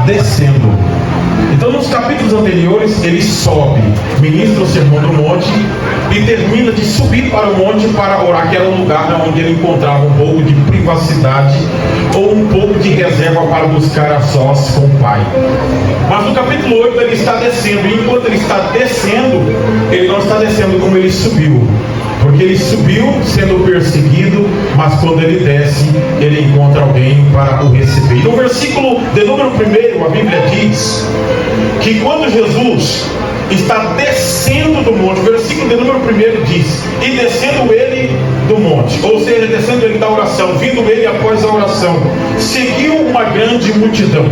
descendo. Então, nos capítulos anteriores, ele sobe, ministra o sermão do monte e termina de subir para o monte para orar, que era um lugar onde ele encontrava um pouco de privacidade ou um pouco de reserva para buscar a sós com o Pai. Mas no capítulo 8 ele está descendo, e enquanto ele está descendo, ele não está descendo como ele subiu. Porque ele subiu sendo perseguido, mas quando ele desce, ele encontra alguém para o receber. No versículo de número 1, a Bíblia diz que quando Jesus está descendo do monte, o versículo de número 1 diz: e descendo ele do monte, ou seja, descendo ele da oração, vindo ele após a oração, seguiu uma grande multidão.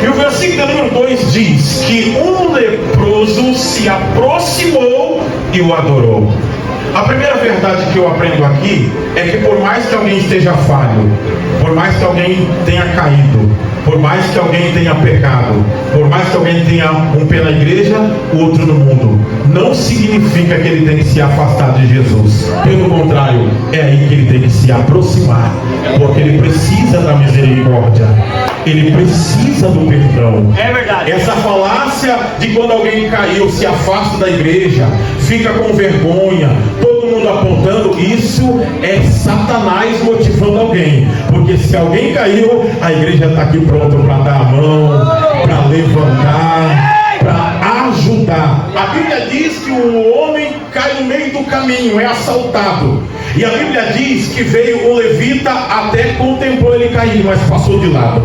E o versículo de número 2 diz que um leproso se aproximou e o adorou. A primeira verdade que eu aprendo aqui é que por mais que alguém esteja falho, por mais que alguém tenha caído, por mais que alguém tenha pecado, por mais que alguém tenha um pé na igreja, o outro no mundo, não significa que ele tem que se afastar de Jesus. Pelo contrário, é aí que ele tem que se aproximar, porque ele precisa da misericórdia, ele precisa do perdão. É verdade. Essa falácia de quando alguém caiu, se afasta da igreja, fica com vergonha, todo mundo apontando, isso é Satanás motivando alguém. Porque se alguém caiu, a igreja está aqui pronta para dar a mão, para levantar, para ajudar. A Bíblia diz que o homem cai no meio do caminho, é assaltado. E a Bíblia diz que veio um levita, até contemplou ele cair, mas passou de lado.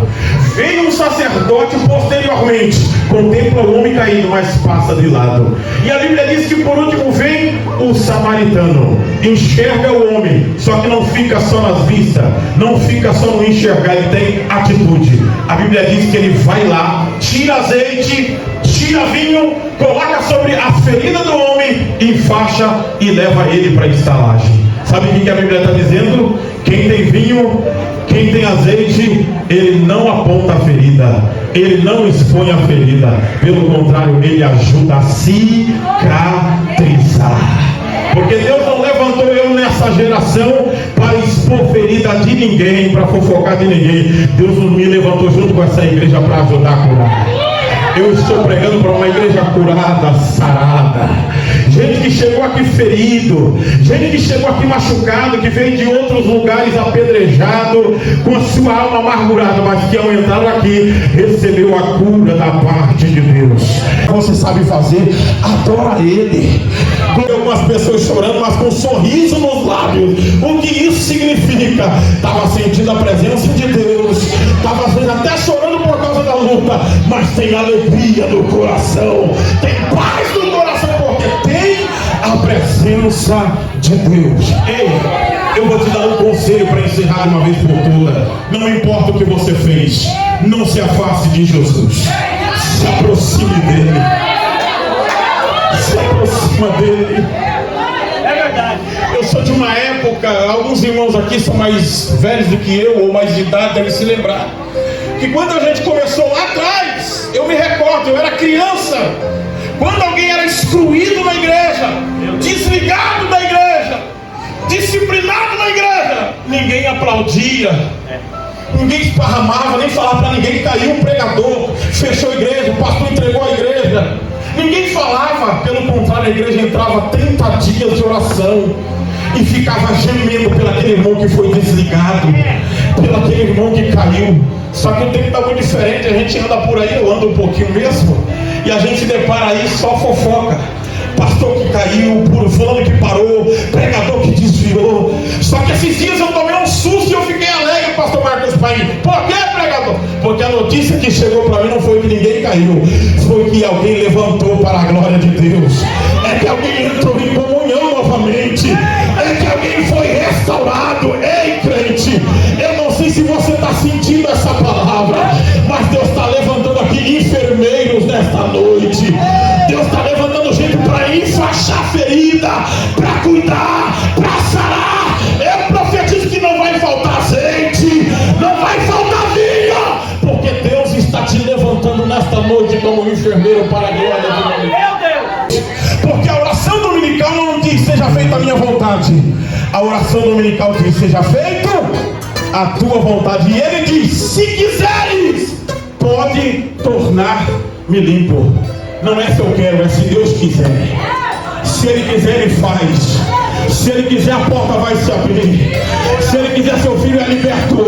Veio um sacerdote posteriormente, contempla o homem caído, mas passa de lado. E a Bíblia diz que por último vem o samaritano, enxerga o homem, só que não fica só nas vistas, não fica só no enxergar, ele tem atitude. A Bíblia diz que ele vai lá, tira azeite, tira vinho, coloca sobre a ferida do homem, enfaixa e leva ele para a estalagem. Sabe o que a Bíblia está dizendo? Quem tem vinho, quem tem azeite, ele não aponta a ferida, ele não expõe a ferida, pelo contrário, ele ajuda a cicatrizar. Porque Deus não levantou eu nessa geração para expor ferida de ninguém, para fofocar de ninguém. Deus me levantou junto com essa igreja para ajudar a curar. Eu estou pregando para uma igreja curada, sarada. Gente que chegou aqui ferido, gente que chegou aqui machucado, que veio de outros lugares apedrejado, com a sua alma amargurada, mas que ao entrar aqui recebeu a cura da parte de Deus. Você sabe fazer, adora Ele. Com algumas pessoas chorando, mas com um sorriso nos lábios. O que isso significa? Estava sentindo a presença de Deus, estava às vezes até chorando por causa da luta, mas tem alegria no coração, tem paz no coração, porque tem a presença de Deus. Ei, eu vou te dar um conselho para encerrar de uma vez por todas. Não importa o que você fez, não se afaste de Jesus, se aproxime dele, se aproxima dele. É verdade. Eu sou de uma época, alguns irmãos aqui são mais velhos do que eu, ou mais de idade, devem se lembrar, que quando a gente começou lá atrás, eu me recordo, eu era criança, quando alguém era excluído na igreja, desligado da igreja, disciplinado na igreja, ninguém aplaudia, ninguém esparramava, nem falava para ninguém. Caiu um pregador, fechou a igreja, o pastor entregou a igreja, ninguém falava. Pelo contrário, a igreja entrava 30 dias de oração e ficava gemendo pelo aquele irmão que foi desligado, pelo aquele irmão que caiu. Só que o tempo está muito diferente, a gente anda por aí, eu ando um pouquinho mesmo, e a gente se depara aí só fofoca. Pastor que caiu, fulano que parou, pregador que desviou. Só que esses dias eu tomei um susto e eu fiquei alegre, pastor Marcos Paim. Por que, pregador? Porque a notícia que chegou para mim não foi que ninguém caiu, foi que alguém levantou para a glória de Deus. É que alguém entrou em comunhão novamente, é que alguém foi restaurado. Ei, crente, eu não sei se você está sentindo essa palavra, mas Deus está levantando aqui enfermeiros nesta noite. Deus está levantando gente para enfaixar a ferida, para cuidar, para sarar. Eu profetizo que não vai faltar azeite, não vai faltar vinho, porque Deus está te levantando nesta noite como enfermeiro para a glória de Deus. Meu Deus! Porque a oração dominical não diz seja feita a minha vontade, a oração dominical diz seja feita a tua vontade. E ele diz: se quiseres, pode tornar-me limpo. Não é se eu quero, é se Deus quiser. Se Ele quiser, Ele faz. Se Ele quiser, a porta vai se abrir. Se Ele quiser, seu filho é liberto